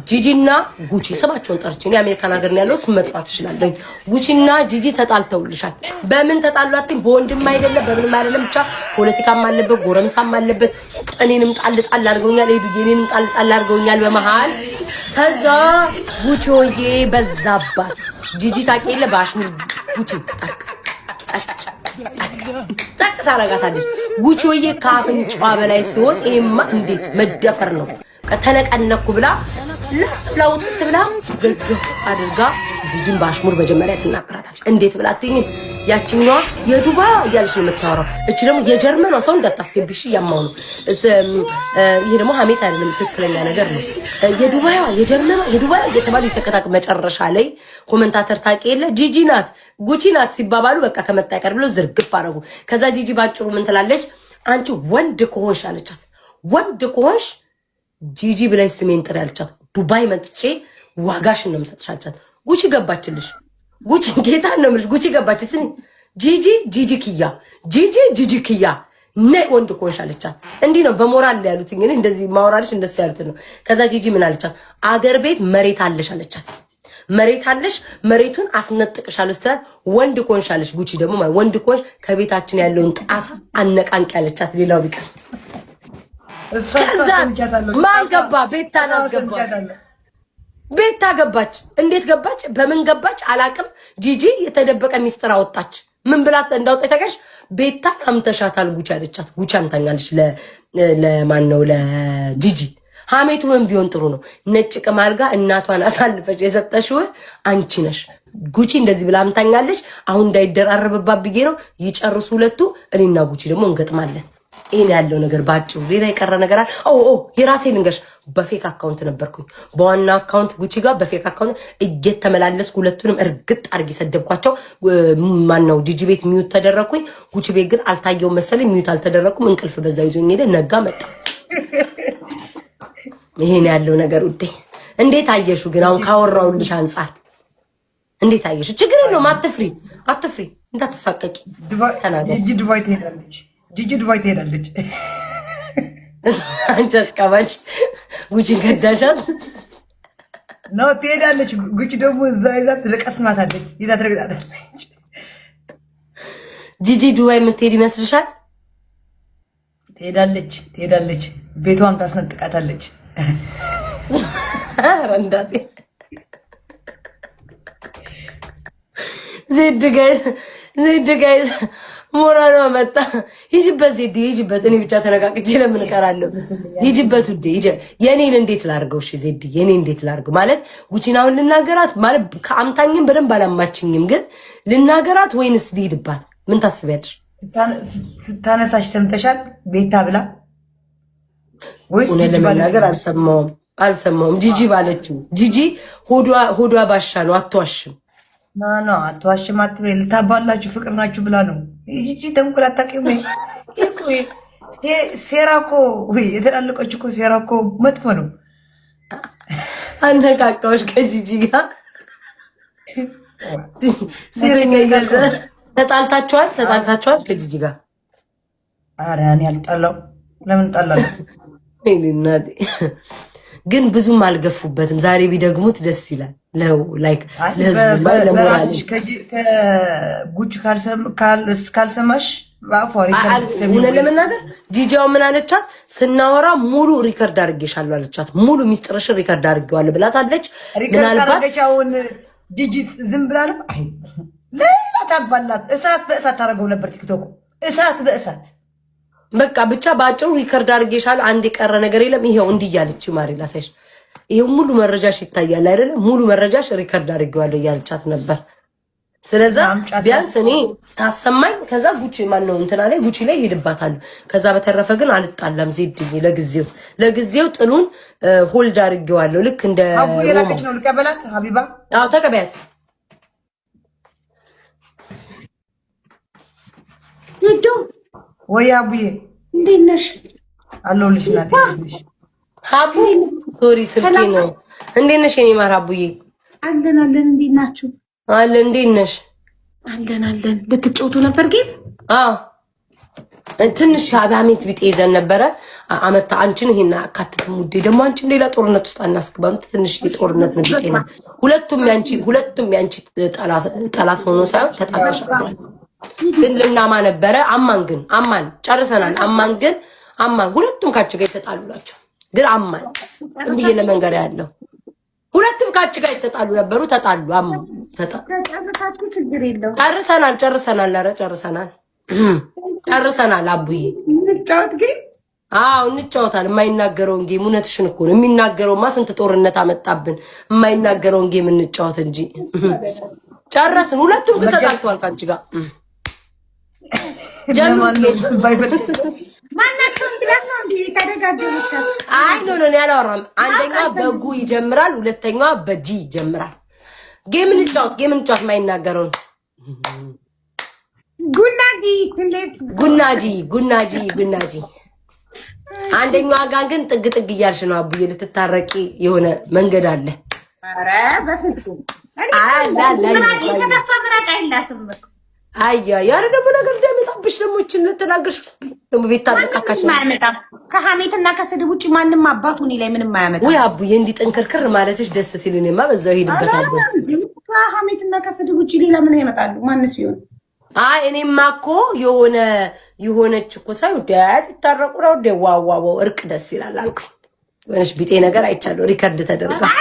ጂጂና ጉቺ ስማቸውን ጠርቼ እኔ አሜሪካን ሀገር ነው ያለው ስም መጥራት ይችላል። ጉቺና ጂጂ ተጣልተውልሻል። በምን ተጣሏት? በወንድም አይደለም በምንም አይደለም። ብቻ ፖለቲካም አለበት ጎረምሳም አለበት። እኔንም ጣል አድርገውኛል። እኔንም ጣል አድርገውኛል በመሃል። ከዛ ጉቺዬ በዛባት ጂጂ ታውቂለ በአሽሙር ጉቺ ጠቅ ታረጋታለች። ጉቺዬ ካፍንጫ በላይ ሲሆን ይሄማ እንዴት መደፈር ነው? ከተነቀነኩ ብላ ለውጥት ብላ ዝርግፍ አድርጋ ጂጂን ባሽሙር መጀመሪያ ትናገራታለች። እንዴት ብላ አትይኝ? ያቺኛዋ የዱባይ እያለች ነው የምታወራው። እቺ ደግሞ የጀርመኗ ሰው እንዳታስገቢሽ ያማው ነው። ይሄ ደግሞ ሀሜት አይደለም ትክክለኛ ነገር ነው። የዱባይዋ የጀርመኗ የዱባይ የተባለ የተከታተለ መጨረሻ ላይ ኮሜንታተር ታውቂ የለ ጂጂ ናት ጉቺ ናት ሲባባሉ በቃ ከመጣ ይቀር ብሎ ዝርግፍ አደረጉ። ከዛ ጂጂ ባጭሩ ምን ትላለች? አንቺ ወንድ ከሆንሽ አለቻት። ወንድ ከሆንሽ ጂጂ ብለሽ ስሜን ጥሪ አለቻት። ዱባይ መጥቼ ዋጋሽን ነው የምሰጥሻቻት። ጉቺ ገባችልሽ? ጉቺ ጌታ ነው የምልሽ። ጉቺ ገባች። ስሚ ጂጂ ኪያ ነይ ወንድ ኮንሽ አለቻት። እንዲህ ነው በሞራል ላይ ያሉት እንግዲህ እንደዚህ ማውራልሽ እንደሱ ያሉት ነው። ከዛ ጂጂ ምን አለቻት? አገር ቤት መሬት አለሽ አለቻት። መሬት አለሽ መሬቱን አስነጥቅሻለሁ ስትላት ወንድ ኮንሽ አለሽ። ጉቺ ደግሞ ወንድ ኮንሽ ከቤታችን ያለውን ጣሳ አነቃንቅ ያለቻት። ሌላው ቢቀር ከዛ ማን ገባ? ቤታን አስገባ። ቤታ ገባች። እንዴት ገባች? በምን ገባች አላቅም። ጂጂ የተደበቀ ሚስጥር አወጣች። ምን ብላት እንዳወጣች ታውቂያለሽ? ቤታ አምተሻታል ጉቺ አለቻት። ጉቺ አምታኛለች ለማን ነው? ለጂጂ። ሀሜቱ ምን ቢሆን ጥሩ ነው? ነጭ ቅማል ጋር እናቷን አሳልፈሽ የሰጠሽው አንቺ ነሽ። ጉቺ እንደዚህ ብላ አምታኛለች። አሁን እንዳይደራረብባት ብዬ ነው። ይጨርሱ ሁለቱ። እኔና ጉቺ ደግሞ እንገጥማለን። ይሄን ያለው ነገር ባጭሩ። ሌላ የቀረ ነገር አለ? የራሴ ልንገርሽ። በፌክ አካውንት ነበርኩኝ። በዋና አካውንት ጉቺ ጋር በፌክ አካውንት እየተመላለስኩ ሁለቱንም እርግጥ አድርጌ ሰደብኳቸው። ማን ነው ጂጂ ቤት ሚዩት ተደረኩኝ። ጉቺ ቤት ግን አልታየውም መሰለኝ ሚዩት አልተደረኩም። እንቅልፍ በዛ ይዞኝ ሄደ። ነጋ መጣ። ይሄን ያለው ነገር ውዴ። እንዴት አየሹ ግን? አሁን ካወራውልሽ አንፃር እንዴት አየሹ? ችግር የለውም። አትፍሪ እንዳትሳቀቂ። ጂጂ ዱባይ ትሄዳለች። ጂጂ ዱባይ ትሄዳለች። አንቺ አሽቃባጭ ጉቺን ከዳሻት ነው ትሄዳለች። ጉቺ ደግሞ እዛ ይዛት ለቀስማታለች። ይዛት ረግጣታለች። ጂጂ ዱባይ የምትሄድ ይመስልሻል? ትሄዳለች። ቤቷም ታስነጥቃታለች። ረንዳቴ ዜድ ጋይዝ ሞራሏ መጣ። ሂጅበት ዜድ ሂጅበት። እኔ ብቻ ተነቃቅቼ ለምን እቀራለሁ? ሂጅበት ውዴ። የኔን እንዴት ላርገው? እሺ ዜድ የኔ እንዴት ላርገው? ማለት ጉቺናውን ልናገራት ማለት ከአምታኝም በደንብ አላማችኝም፣ ግን ልናገራት ወይንስ ልሂድባት? ምን ታስቢያለሽ? ስታነሳሽ ሰምተሻል? ቤታ ብላ ወይስ ለመናገር አልሰማውም። ጂጂ ባለችው ጂጂ ሆዷ ባሻ ነው። አትዋሽም ኖ አትዋሽም አትበይ። ልታባላችሁ ፍቅር ናችሁ ብላ ነው። ጂጂ ተንኮል አታውቂም። ሴራ እኮ የተላለቀች እኮ ሴራ እኮ መጥፎ ነው። አነቃቃዎች ከጂጂ ጋር ሴረኛ እያልሽ ተጣልታችኋል ከጂጂ ጋር? ኧረ እኔ አልጣላው። ለምን ጣላለሁ? እናቴ ግን ብዙም አልገፉበትም። ዛሬ ቢደግሙት ደስ ይላል። ለህዝቡ ለሞራል ከጉቺ ካልሰማሽ እውነት ለመናገር ጂጂያው ምን አለቻት? ስናወራ ሙሉ ሪከርድ አድርጌሻለሁ አለቻት። ሙሉ ሚስጥርሽን ሪከርድ አድርጌዋለሁ ብላታለች። ምናልባት ጂጂ ዝም ብላ ነው ሌላ ታባላት። እሳት በእሳት ታደርገው ነበር ቲክቶክ። እሳት በእሳት በቃ ብቻ ባጭሩ ሪከርድ አድርጌሻለሁ። አንድ የቀረ ነገር የለም። ይሄው እንዲህ እያለች ማሪ ላሳይሽ። ይሄው ሙሉ መረጃሽ ይታያል አይደለ? ሙሉ መረጃሽ ሪከርድ አድርጌዋለሁ እያለቻት ነበር። ስለዛ ቢያንስ እኔ ታሰማኝ። ከዛ ጉቺ ማነው እንትና ላይ ጉቺ ላይ ሄድባታለሁ። ከዛ በተረፈ ግን አልጣላም። ዜድዬ ለጊዜው ጥሉን ሆልድ አድርጌዋለሁ። ልክ እንደ አቡ የላከች ነው። ልቀበላት ሀቢባ? አዎ ተቀበያት። ይዶ ወይ አቡዬ እንዴት ነሽ? አለሁልሽ እናቴ። ሀቡ ሶሪ ስልኬ ነው። እንዴት ነሽ የኔ ማር አቡዬ? አለን እንዴት ናችሁ? አለ እንዴት ነሽ? አለን ልትጫወቱ ነበር ግን? አዎ ትንሽ አባሜት ቢጤ ይዘን ነበረ። አመታ አንቺን ይሄን አካትተም ውዴ ደግሞ አንቺን ሌላ ጦርነት ውስጥ አናስገባም። ትንሽ የጦርነት ነው ቢጤ ነው። ሁለቱም ያንቺ ጠላት ሆኖ ሳይሆን ተጣላሻል። ግን ልናማ ነበረ። አማን ጨርሰናል። አማን ሁለቱም ካች ጋር የተጣሉ ናቸው። ግን አማን እንብዬ ለመንገር ያለው ሁለቱም ካች ጋር የተጣሉ ነበሩ። ተጣሉ። ተጨርሳችሁ ችግር የለውም። ጨርሰናል። ኧረ ጨርሰናል። አቡዬ እንጫወት ግን እንጫወታለን። የማይናገረውን ጌም እውነትሽን እኮ ነው። የሚናገረውማ ስንት ጦርነት አመጣብን። የማይናገረውን ጌም እንጫወት እንጂ ጨረስን። ሁለቱም ግን ተጣልተዋል ካንቺ ጋር ማናቸውም ብላት ነው እንዴ ተደጋገመቻት? አይ ኖ ያላወራም። አንደኛዋ በጉ ይጀምራል፣ ሁለተኛዋ በጂ ይጀምራል። ጌም እንጫወት የማይናገረውን ጉናጂ አንደኛዋ ጋር ግን ጥግ እያልሽ ነው አቡዬ። ልትታረቂ የሆነ መንገድ አለ። ኧረ በፍጹም ያረ ደግሞ ነገር እንደሚጣብሽ ደግሞ እችን ተናገርሽ ደግሞ ቤት ታለቃካሽ ከሐሜትና ከስድብ ውጭ ማንም አባቱን ላይ ምንም አያመጣም። ወይ አቡዬ እንዲህ ጥንክርክር ማለትሽ ደስ ሲልኔማ በዛው ሄድበታለሁ። ከሐሜትና ከስድብ ውጭ ሌላ ምን ያመጣሉ? ማንስ ቢሆን እኔማ እኮ የሆነች እኮ ሳይ ዳድ ይታረቁ ነው ዋው እርቅ ደስ ይላል አልኩኝ። ወንሽ ቢጤ ነገር አይቻለሁ። ሪከርድ ተደርጓል።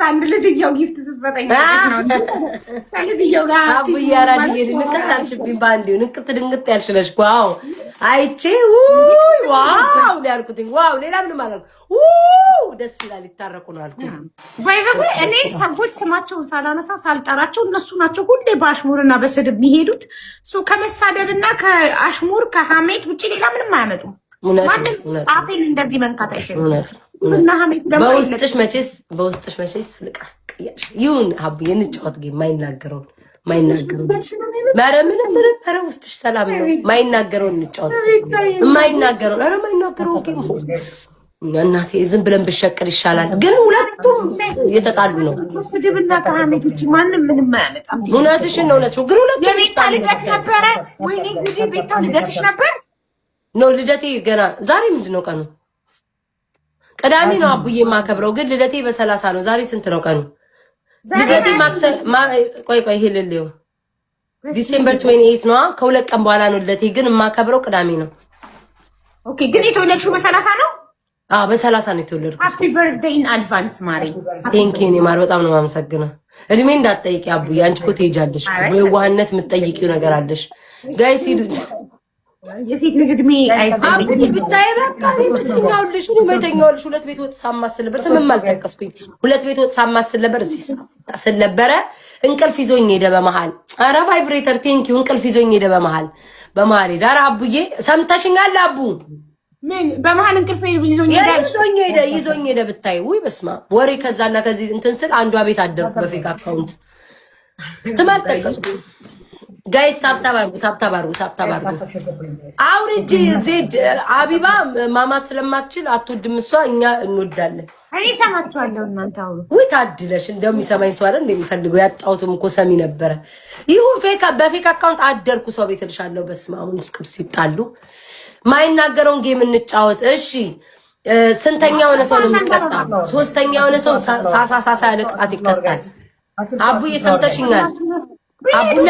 አንድ ልጅየው ጊፍት ስትሰጠኝ ልጅየው ጋር አቡዬ አራድዬ ንቅት አልሽብኝ። በአንዴ ንቅት ድንግጥ ያልሽለሽ ዋው አይቼ ዋው ያልኩትኝ ዋው ሌላ ምንም አላልኩም። ደስ ይላል ይታረቁ ነው አልኩኝ። እኔ ሰዎች ስማቸውን ሳላነሳ ሳልጠራቸው እነሱ ናቸው ሁሌ በአሽሙርና በስድብ የሚሄዱት። ከመሳደብና ከአሽሙር ከሐሜት ውጭ ሌላ ምንም አያመጡም። ማንም አፌን እንደዚህ መንካት አይችልም። በውስጥሽ መቼስ ፍልቃ ቅያሽ ይሁን አቡዬ እንጫወት ጌም ማይናገረውን ኧረ ውስጥሽ ሰላም ነው። ማይናገረውን እንጫወት ማይናገረውን ጌም እናቴ ዝም ብለን ብሸቅር ይሻላል። ግን ሁለቱም እየተጣሉ ነው። ስድብና ከሐሜት ውጭ ማንም ምንም አያመጣም። እውነትሽን ነው። ግን ሁለቱም የቤታ ልደት ነበረ። ወይኔ ጉዴ! ቤታ ልደትሽ ነበር? ነው ልደቴ ገና ዛሬ ምንድን ነው ቀኑ? ቅዳሜ ነው አቡዬ የማከብረው። ግን ልደቴ በ30 ነው። ዛሬ ስንት ነው ቀኑ? ልደቴ ቆይ ይሄ ልልየው ዲሴምበር 28 ነው። ከሁለት ቀን በኋላ ነው ልደቴ። ግን የማከብረው ቅዳሜ ነው። ኦኬ። ግን የተወለድሽው በ30 ነው? በ30 ነው የተወለድኩት። ሃፒ በርዝዴይ ኢን አድቫንስ ማሪ። ቴንኪ ኔ ማር በጣም ነው የማመሰግነው። እድሜ እንዳትጠይቂ አቡዬ። አንቺ እኮ ትሄጃለሽ። በዋህነት የምትጠይቂው ነገር አለሽ። ጋይስ ሂዱት። የሴት ልጅ እድሜ አይፈልግም ብታይ በቃ መተኛውልሽ ነው መተኛውልሽ። ሁለት ቤት ወጥ ሳማስል ነበር። ስምም አልጠቀስኩኝ። ሁለት ቤት ወጥ ሳማስል ነበር። እዚህ ነበረ። እንቅልፍ ይዞኝ ሄደ በመሃል። ኧረ ቫይብሬተር ቴንኪው። እንቅልፍ ይዞኝ ሄደ በመሃል ዳር አቡዬ ሰምተሽኛል? አቡ ምን በመሃል እንቅልፍ ይዞኝ ሄደ ብታይ። ውይ በስማ ወሬ ከዛና ከዚህ እንትን ስል አንዷ ቤት አደርኩ በፌክ አካውንት። ስም አልጠቀስኩም። ጋይስ ታብታባሩ አውርጂ ዜድ አቢባ ማማት ስለማትችል አትወድም እሷ። እኛ እንወዳለን። እኔ ሰማችኋለሁ። እናንተ አውሩ። ወይ ታድለሽ። እንደሚሰማኝ ሰው አይደል እንደሚፈልገው ያጣሁትም እኮ ሰሚ ነበረ። ይሁን በፌክ አካውንት አደርኩ ሰው ቤት እልሻለሁ። በስመ አብ ቅዱስ ሲጣሉ ማይናገረውን ጌም እንጫወት። እሺ ስንተኛ ሆነ ሰው ነው የሚቀጣው? ሶስተኛ ሆነ ሰው ሳሳ ያለ ቅጣት ይቀጣል። አቡዬ ሰምተሽኛል? አቡና